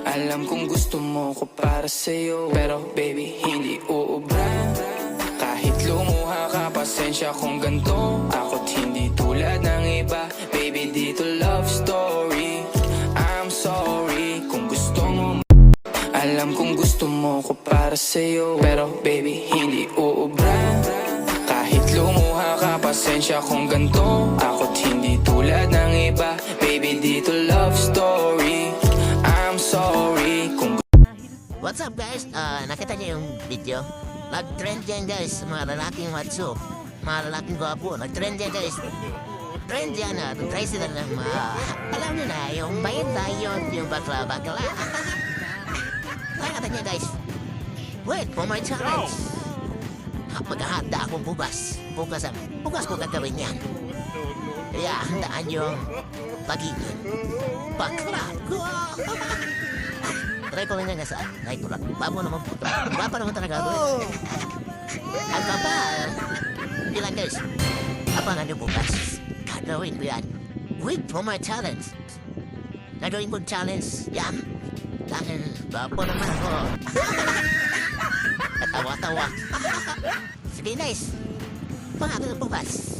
Alam kong gusto mo ko para sa'yo, pero baby, hindi uubra. Kahit lumuha ka, pasensya kung ganto. Ako't hindi tulad ng iba. Baby, dito love story. I'm sorry kung gusto mo. Alam kong gusto mo ko para sa'yo, pero baby, hindi uubra. Kahit lumuha ka, pasensya kung ganto. Ako't hindi tulad ng iba. Baby, dito love story. I'm sorry kung... What's up guys? Nakita niyo yung video? Nag-trend yan guys, mga lalaking matso, mga lalaking gwapo, nag-trend yan guys. Trend yan try sila ng alam niyo na, yung bayan tayo, yung bakla-bakla. Nakita niyo guys, wait for my challenge. Maghahanda akong bukas ko gagawin yan. Kaya handaan yung pagiging bakla. Try ko lang yan sa try ko lang. Babo naman po. Baba naman talaga ako. Ang baba. Hindi lang guys. Abangan nyo bukas. Gagawin ko yan. Wait for my challenge. Gagawin kong challenge. Yan. Dahil babo naman ako. Tawa-tawa. Sige nice. Abangan nyo bukas.